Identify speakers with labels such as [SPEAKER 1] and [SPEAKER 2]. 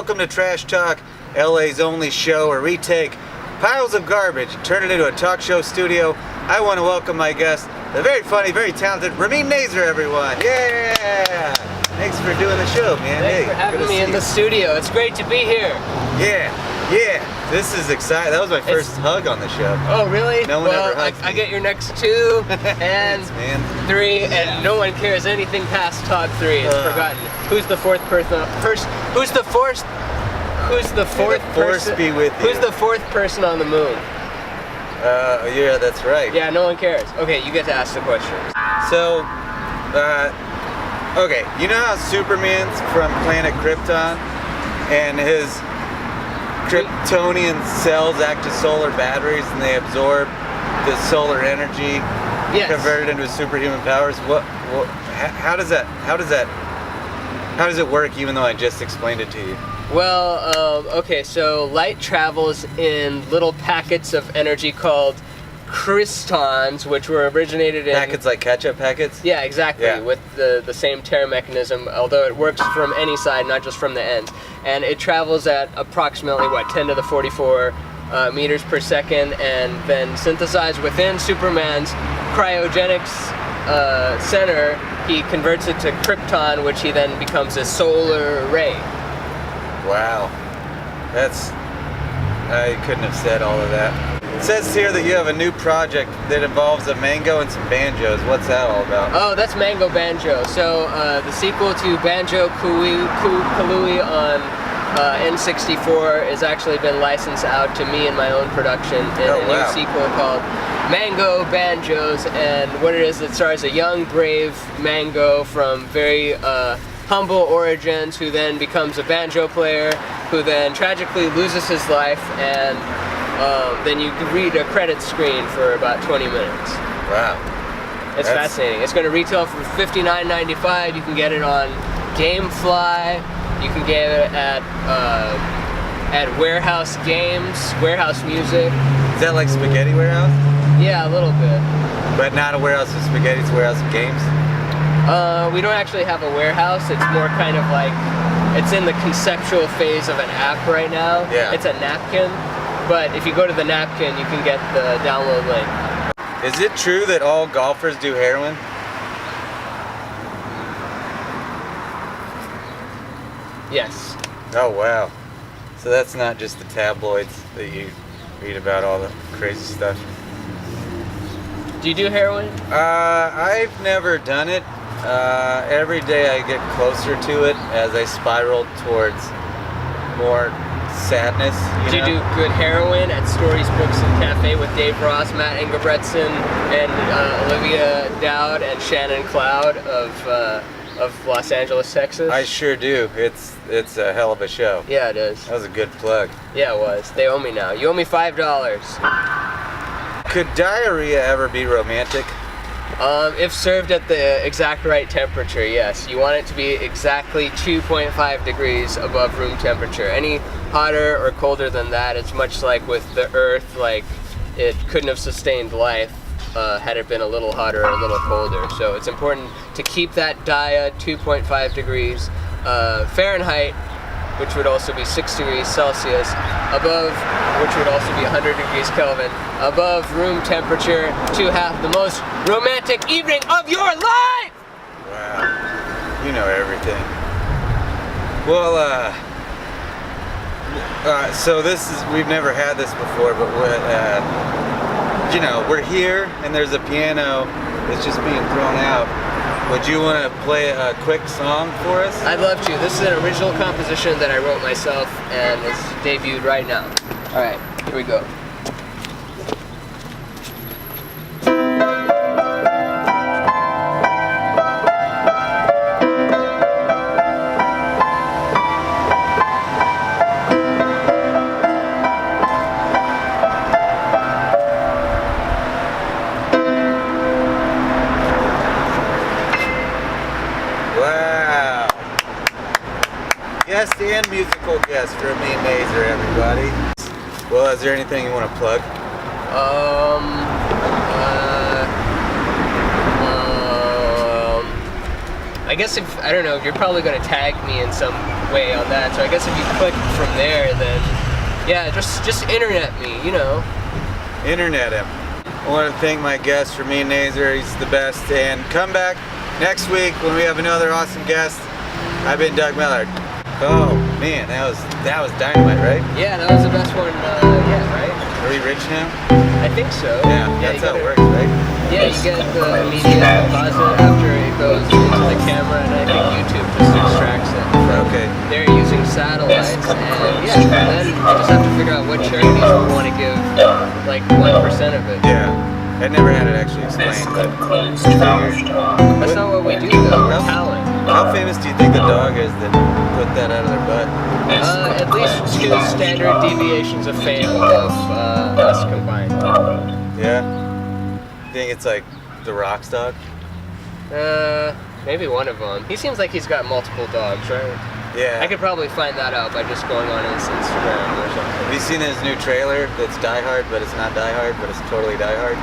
[SPEAKER 1] welcome to Trash Talk, LA's only show where we take piles of garbage and turn it into a talk show studio. I want to welcome my guest, the very funny, very talented Ramin Nazer, everyone. Yeah! Thanks for doing the show, man.
[SPEAKER 2] Thanks for having me in the studio. It's great to be here.
[SPEAKER 1] Yeah. This is exciting. That was my first hug on the show.
[SPEAKER 2] Oh, really?
[SPEAKER 1] No one ever hugs me.
[SPEAKER 2] I get your next 2 and
[SPEAKER 1] Thanks,
[SPEAKER 2] 3, and no one cares anything past top 3. It's forgotten. Who's the fourth person? Who's the fourth? Who's the fourth
[SPEAKER 1] force
[SPEAKER 2] person?
[SPEAKER 1] be with you.
[SPEAKER 2] Who's the fourth person on the moon?
[SPEAKER 1] Yeah, that's right.
[SPEAKER 2] Yeah, no one cares. Okay, you get to ask the question.
[SPEAKER 1] So, okay, you know how Superman's from planet Krypton, and his Kryptonian cells act as solar batteries, and they absorb the solar energy, converted into superhuman powers. How does it work? Even though I just explained it to you.
[SPEAKER 2] Well, okay, so light travels in little packets of energy called crystons, which were originated in...
[SPEAKER 1] Packets like ketchup packets?
[SPEAKER 2] Yeah, exactly, with the same tear mechanism, although it works from any side, not just from the ends. And it travels at approximately, 10 to the 44 meters per second, and then synthesized within Superman's cryogenics center, he converts it to krypton, which he then becomes a solar ray.
[SPEAKER 1] Wow. I couldn't have said all of that. It says here that you have a new project that involves a mango and some banjos. What's that all about?
[SPEAKER 2] Oh, that's Mango Banjo. So the sequel to Banjo Kazooie on N64 has actually been licensed out to me in my own production in a new sequel called Mango Banjos. And what it is, it stars a young, brave Mango from very humble origins, who then becomes a banjo player, who then tragically loses his life, and then you can read a credit screen for about 20 minutes.
[SPEAKER 1] Wow.
[SPEAKER 2] It's fascinating. It's going to retail for $59.95. You can get it on GameFly. You can get it at Warehouse Games, Warehouse Music.
[SPEAKER 1] Is that like Spaghetti Warehouse?
[SPEAKER 2] Yeah, a little bit.
[SPEAKER 1] But not a warehouse of spaghetti, it's a warehouse of games?
[SPEAKER 2] We don't actually have a warehouse. It's more kind of like, it's in the conceptual phase of an app right now.
[SPEAKER 1] Yeah.
[SPEAKER 2] It's a napkin, but if you go to the napkin, you can get the download link.
[SPEAKER 1] Is it true that all golfers do heroin?
[SPEAKER 2] Yes.
[SPEAKER 1] Oh, wow. So that's not just the tabloids that you read about, all the crazy stuff.
[SPEAKER 2] Do you do heroin?
[SPEAKER 1] I've never done it. Every day I get closer to it as I spiral towards more sadness.
[SPEAKER 2] Do you do good heroin at Stories, Books, and Cafe with Dave Ross, Matt Ingebretson, and Olivia Dowd and Shannon Cloud of Los Angeles, Texas?
[SPEAKER 1] I sure do. It's a hell of a show.
[SPEAKER 2] Yeah, it is.
[SPEAKER 1] That was a good plug.
[SPEAKER 2] Yeah, it was. They owe me now. You owe me $5.
[SPEAKER 1] Could diarrhea ever be romantic?
[SPEAKER 2] If served at the exact right temperature, yes. You want it to be exactly 2.5 degrees above room temperature. Any hotter or colder than that, it's much like with the Earth, like it couldn't have sustained life had it been a little hotter or a little colder. So it's important to keep that dia 2.5 degrees Fahrenheit, which would also be 6 degrees Celsius, above, which would also be 100 degrees Kelvin, above room temperature, to have the most romantic evening of your life!
[SPEAKER 1] Wow, you know everything. Well, so we've never had this before, but we're here and there's a piano that's just being thrown out. Would you want to play a quick song for us?
[SPEAKER 2] I'd love to. This is an original composition that I wrote myself, and it's debuted right now. All right, here we go.
[SPEAKER 1] Wow. Guest and musical guest, Ramin Nazer, everybody. Well, is there anything you want to plug?
[SPEAKER 2] I I guess if, I don't know, you're probably going to tag me in some way on that. So I guess if you click from there, then yeah, just internet me, you know.
[SPEAKER 1] Internet him. I want to thank my guest, Ramin Nazer. He's the best. And come back next week when we have another awesome guest. I've been Doug Millard. Oh man, that was dynamite, right?
[SPEAKER 2] Yeah, that was the best one yet, right?
[SPEAKER 1] Are we rich now?
[SPEAKER 2] I think so.
[SPEAKER 1] Yeah, that's how it works, right?
[SPEAKER 2] Yeah, you get the immediate deposit after it goes into the camera, and I think YouTube just extracts it.
[SPEAKER 1] Okay.
[SPEAKER 2] They're using satellites, and yeah, then you just have to figure out what charities we want to give like 1% of it.
[SPEAKER 1] Yeah. I never had it actually explained, but
[SPEAKER 2] That's not what we do though, we're talent.
[SPEAKER 1] how famous do you think the dog is that put that out of their butt?
[SPEAKER 2] At least 2 standard deviations of fame of us combined.
[SPEAKER 1] Yeah? You think it's like the Rock's dog?
[SPEAKER 2] Maybe one of them. He seems like he's got multiple dogs, right?
[SPEAKER 1] Yeah.
[SPEAKER 2] I could probably find that out by just going on his Instagram or something.
[SPEAKER 1] Have you seen his new trailer that's Die Hard, but it's not Die Hard, but it's totally Die Hard?